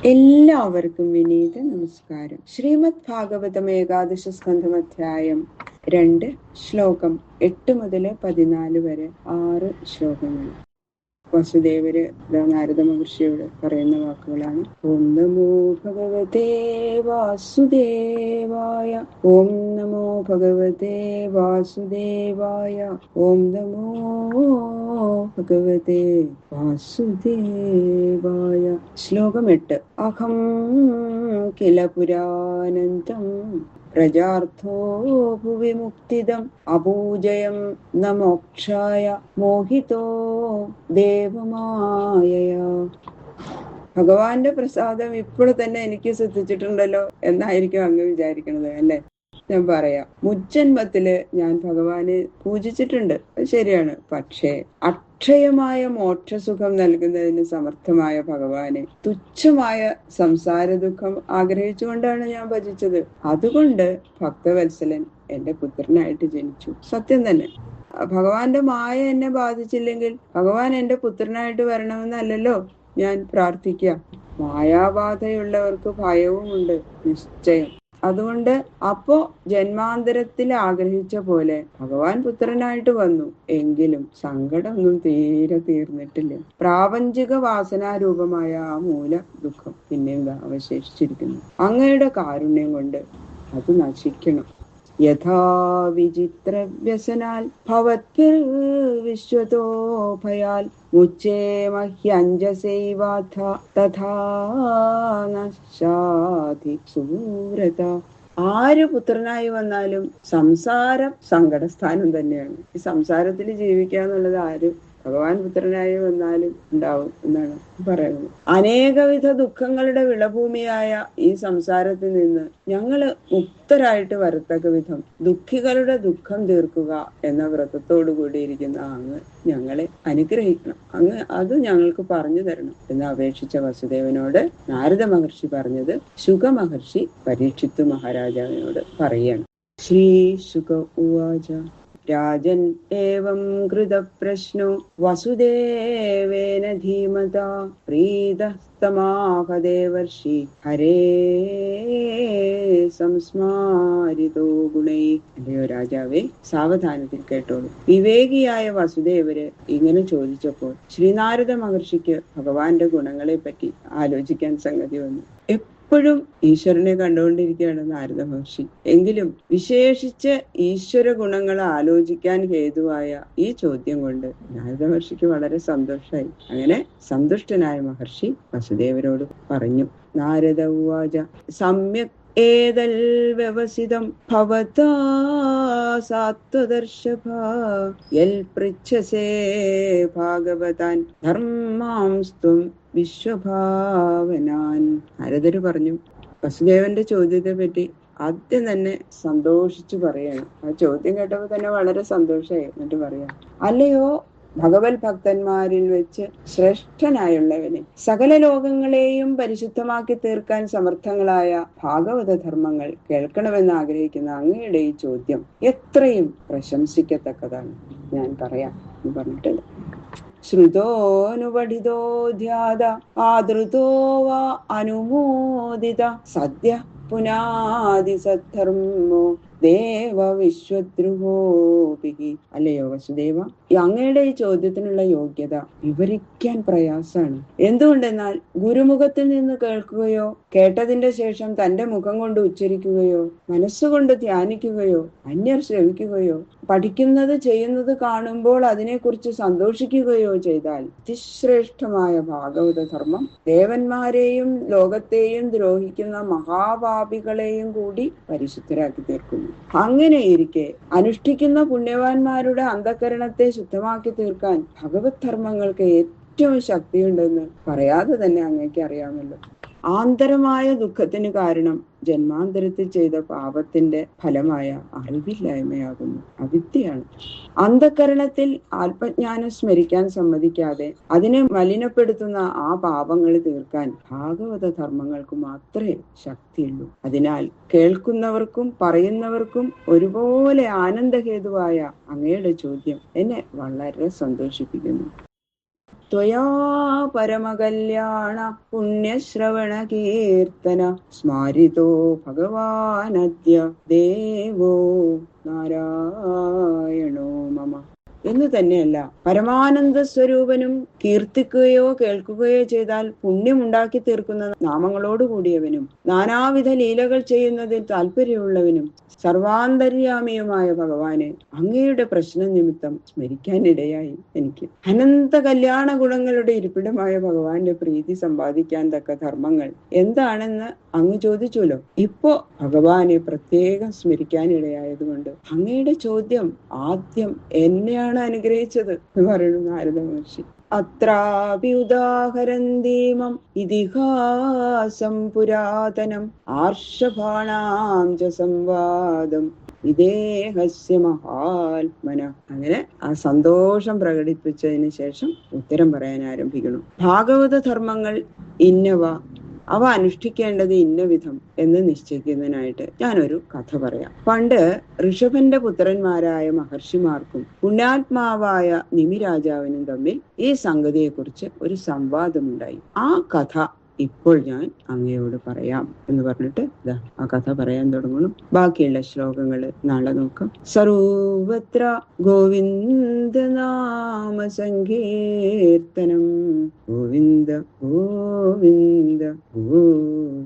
എല്ലാവർക്കും വിനീത നമസ്കാരം. ശ്രീമദ് ഭാഗവതം ഏകാദശ സ്കന്ധം അധ്യായം 2 ശ്ലോകം 8 മുതൽ 14 വരെ 6 ശ്ലോകങ്ങൾ. വസുദേവര് നാരദ മഹർഷിയോട് പറയുന്ന വാക്കുകളാണ്. ഓം നമോ ഭഗവതേ വാസുദേവായ. ഓം നമോ ഭഗവതേ വാസുദേവായ. ഓം നമോ ഭഗവതേ വാസുദേവായ. ശ്ലോകം 8. അഹം കില പുരാനന്തം പ്രജാർത്ഥോ ഭുവി മുക്തിദം അപൂജയം ന മോക്ഷായ മോഹിതോ ദേവമായയാ. ഭഗവാന്റെ പ്രസാദം ഇപ്പോൾ തന്നെ എനിക്ക് സിദ്ധിച്ചിട്ടുണ്ടല്ലോ എന്നായിരിക്കും അങ്ങ് വിചാരിക്കണത് അല്ലെ? ഞാൻ പറയാം. മുജ്ജന്മത്തില് ഞാൻ ഭഗവാനെ പൂജിച്ചിട്ടുണ്ട്, അത് ശരിയാണ്. പക്ഷേ അക്ഷയമായ മോക്ഷസുഖം നൽകുന്നതിന് സമർത്ഥമായ ഭഗവാനെ തുച്ഛമായ സംസാര ദുഃഖം ആഗ്രഹിച്ചുകൊണ്ടാണ് ഞാൻ ഭജിച്ചത്. അതുകൊണ്ട് ഭക്തവത്സലൻ എന്റെ പുത്രനായിട്ട് ജനിച്ചു. സത്യം തന്നെ. ഭഗവാന്റെ മായ എന്നെ ബാധിച്ചില്ലെങ്കിൽ ഭഗവാൻ എന്റെ പുത്രനായിട്ട് വരണമെന്നല്ലല്ലോ ഞാൻ പ്രാർത്ഥിക്കുക. മായാബാധയുള്ളവർക്ക് ഭയവുമുണ്ട്, നിശ്ചയം. അതുകൊണ്ട് അപ്പോ ജന്മാന്തരത്തിൽ ആഗ്രഹിച്ച പോലെ ഭഗവാൻ പുത്രനായിട്ട് വന്നു. എങ്കിലും സങ്കടമൊന്നും തീരെ തീർന്നിട്ടില്ല. പ്രാപഞ്ചിക വാസനാരൂപമായ ആ മൂല ദുഃഖം പിന്നെയും അവശേഷിച്ചിരിക്കുന്നു. അങ്ങയുടെ കാരുണ്യം കൊണ്ട് അത് നശിക്കണം. യഥാ വിചിത്ര വ്യസനാൽ ഭവത്ഭിർ വിശ്വതോ ഭയാൽ മുച്ചേ മഹ്യഞ്ജസൈവാഥ തഥാ നശാധി സൂരത. ആര് പുത്രനായി വന്നാലും സംസാരം സങ്കടസ്ഥാനം തന്നെയാണ്. ഈ സംസാരത്തിൽ ജീവിക്കുക എന്നുള്ളത് ആര് ഭഗവാൻ പുത്രനായി വന്നാലും ഉണ്ടാവും എന്നാണ് പറയുന്നത്. അനേകവിധ ദുഃഖങ്ങളുടെ വിളഭൂമിയായ ഈ സംസാരത്തിൽ നിന്ന് ഞങ്ങള് മുക്തരായിട്ട് വരത്തക്ക വിധം ദുഃഖികളുടെ ദുഃഖം തീർക്കുക എന്ന വ്രതത്തോടു കൂടിയിരിക്കുന്ന അങ്ങ് ഞങ്ങളെ അനുഗ്രഹിക്കണം. അങ്ങ് അത് ഞങ്ങൾക്ക് പറഞ്ഞു തരണം എന്ന് അപേക്ഷിച്ച വസുദേവനോട് നാരദ മഹർഷി പറഞ്ഞത് ശുക മഹർഷി പരീക്ഷിത്തു മഹാരാജാവിനോട് പറയാണ്. ശ്രീ ശുക ഉവാച. രാജൻ ഏവം കൃത പ്രശ്നോ വസുദേവേന ധീമതാ പ്രീതസ്തമാഹ ദേവർഷി ഹരേ സംസ്മാരിതോ ഗുണൈ. അല്ലയോ രാജാവേ, സാവധാനത്തിൽ കേട്ടോളൂ. വിവേകിയായ വസുദേവര് ഇങ്ങനെ ചോദിച്ചപ്പോൾ ശ്രീനാരദ മഹർഷിക്ക് ഭഗവാന്റെ ഗുണങ്ങളെ പറ്റി ആലോചിക്കാൻ സംഗതി വന്നു. എപ്പോഴും ഈശ്വരനെ കണ്ടുകൊണ്ടിരിക്കുകയാണ് നാരദ മഹർഷി. എങ്കിലും വിശേഷിച്ച് ഈശ്വര ഗുണങ്ങൾ ആലോചിക്കാൻ ഹേതുവായ ഈ ചോദ്യം കൊണ്ട് നാരദ മഹർഷിക്ക് വളരെ സന്തോഷമായി. അങ്ങനെ സന്തുഷ്ടനായ മഹർഷി വസുദേവരോട് പറഞ്ഞു. നാരദ ഉവാച. സമ്യക് ഏതൽ വ്യവസിതം ഭവതാ സാത്വദർശഭ യൽ പൃച്ഛസേ ഭാഗവതാൻ ധർമാംസ്ത്വം വിശ്വഭാവനാൻ. നാരദര് പറഞ്ഞു. വസുദേവന്റെ ചോദ്യത്തെ പറ്റി ആദ്യം തന്നെ സന്തോഷിച്ചു പറയാണ്. ആ ചോദ്യം കേട്ടപ്പോ തന്നെ വളരെ സന്തോഷമായി. എന്നിട്ട് പറയാം. അല്ലയോ ഭഗവത് ഭക്തന്മാരിൽ വെച്ച് ശ്രേഷ്ഠനായുള്ളവനെ, സകല ലോകങ്ങളെയും പരിശുദ്ധമാക്കി തീർക്കാൻ സമർത്ഥങ്ങളായ ഭാഗവത ധർമ്മങ്ങൾ കേൾക്കണമെന്ന് ആഗ്രഹിക്കുന്ന അങ്ങയുടെ ഈ ചോദ്യം എത്രയും പ്രശംസിക്കത്തക്കതാണ്. ഞാൻ പറയാം എന്ന് പറഞ്ഞിട്ടുണ്ട്. ശ്രുതോനുപഠിതോ ധ്യാത ആദൃതോ വാ അനുമോദിത സദ്യ പുനാദി സദ്ധർമ്മോ ദേവ വിശ്വദ്രുഹോപി. അല്ലയോ വസുദേവ, അങ്ങയുടെ ഈ ചോദ്യത്തിനുള്ള യോഗ്യത വിവരിക്കാൻ പ്രയാസാണ്. എന്തുകൊണ്ടെന്നാൽ ഗുരുമുഖത്തിൽ നിന്ന് കേൾക്കുകയോ കേട്ടതിന്റെ ശേഷം തന്റെ മുഖം കൊണ്ട് ഉച്ചരിക്കുകയോ മനസ്സുകൊണ്ട് ധ്യാനിക്കുകയോ അന്യർ ശ്രവിക്കുകയോ പഠിക്കുന്നത് ചെയ്യുന്നത് കാണുമ്പോൾ അതിനെക്കുറിച്ച് സന്തോഷിക്കുകയോ ചെയ്താൽ അതിശ്രേഷ്ഠമായ ഭാഗവത ധർമ്മം ദേവന്മാരെയും ലോകത്തെയും ദ്രോഹിക്കുന്ന മഹാപാപികളെയും കൂടി പരിശുദ്ധരാക്കി തീർക്കുന്നു. അങ്ങനെ ഇരിക്കെ അനുഷ്ഠിക്കുന്ന പുണ്യവാന്മാരുടെ അന്ധകരണത്തെ ശുദ്ധമാക്കി തീർക്കാൻ ഭഗവത് ധർമ്മങ്ങൾക്ക് ഏറ്റവും ശക്തിയുണ്ടെന്ന് പറയാതെ തന്നെ അങ്ങേക്ക് അറിയാമല്ലോ. ആന്തരമായ ദുഃഖത്തിന് കാരണം ജന്മാന്തരത്തിൽ ചെയ്ത പാപത്തിന്റെ ഫലമായ അറിവില്ലായ്മയാകുന്നു, അവിദ്യയാണ്. അന്ധകരണത്തിൽ ആത്മജ്ഞാനം സ്മരിക്കാൻ സമ്മതിക്കാതെ അതിനെ മലിനപ്പെടുത്തുന്ന ആ പാപങ്ങൾ തീർക്കാൻ ഭാഗവത ധർമ്മങ്ങൾക്ക് മാത്രമേ ശക്തിയുള്ളൂ. അതിനാൽ കേൾക്കുന്നവർക്കും പറയുന്നവർക്കും ഒരുപോലെ ആനന്ദഹേതുവായ അങ്ങയുടെ ചോദ്യം എന്നെ വളരെ സന്തോഷിപ്പിക്കുന്നു. ത്വയാ പരമകല്യാണ പുണ്യശ്രവണ കീർത്തന സ്മാരിതോ ഭഗവാനദ്യ ദേവോ നാരായണോ മമ എന്ന് തന്നെയല്ല, പരമാനന്ദ സ്വരൂപനും കീർത്തിക്കുകയോ കേൾക്കുകയോ ചെയ്താൽ പുണ്യമുണ്ടാക്കി തീർക്കുന്ന നാമങ്ങളോട് കൂടിയവനും നാനാവിധ ലീലകൾ ചെയ്യുന്നതിൽ താല്പര്യമുള്ളവനും സർവാന്തര്യാമിയുമായ ഭഗവാനെ അങ്ങയുടെ പ്രശ്ന നിമിത്തം സ്മരിക്കാനിടയായി എനിക്ക്. അനന്ത കല്യാണ ഗുണങ്ങളുടെ ഇരിപ്പിടമായ ഭഗവാന്റെ പ്രീതി സമ്പാദിക്കാൻ തക്ക ധർമ്മങ്ങൾ എന്താണെന്ന് അങ്ങ് ചോദിച്ചുല്ലോ. ഇപ്പോ ഭഗവാനെ പ്രത്യേകം സ്മരിക്കാനിടയായതുകൊണ്ട് അങ്ങയുടെ ചോദ്യം ആദ്യം എന്നെയാണ് അനുഗ്രഹിച്ചത് എന്ന് പറയുന്നു നാരദ മഹർഷി. അത്രാപി ഉദാഹരന്തീമം ഇതിഹാസം പുരാതനം ആർഷഭാണാം ച സംവാദം വിദേഹസ്യ മഹാത്മന. അങ്ങനെ ആ സന്തോഷം പ്രകടിപ്പിച്ചതിന് ശേഷം ഉത്തരം പറയാൻ ആരംഭിക്കുന്നു. ഭാഗവത ധർമ്മങ്ങൾ ഇന്നവ, അവ അനുഷ്ഠിക്കേണ്ടത് ഇന്ന വിധം എന്ന് നിശ്ചയിക്കുന്നതിനായിട്ട് ഞാനൊരു കഥ പറയാം. പണ്ട് ഋഷഭന്റെ പുത്രന്മാരായ മഹർഷിമാർക്കും പുണ്യാത്മാവായ നിമിരാജാവിനും തമ്മിൽ ഈ സംഗതിയെക്കുറിച്ച് ഒരു സംവാദമുണ്ടായി. ആ കഥ ഇപ്പോൾ ഞാൻ അങ്ങയോട് പറയാം എന്ന് പറഞ്ഞിട്ട് ആ കഥ പറയാൻ തുടങ്ങണം. ബാക്കിയുള്ള ശ്ലോകങ്ങൾ നാളെ നോക്കാം. സർവത്ര ഗോവിന്ദ നാമ സങ്കീർത്തനം ഗോവിന്ദ ഗോവിന്ദ ഗോവിന്ദ.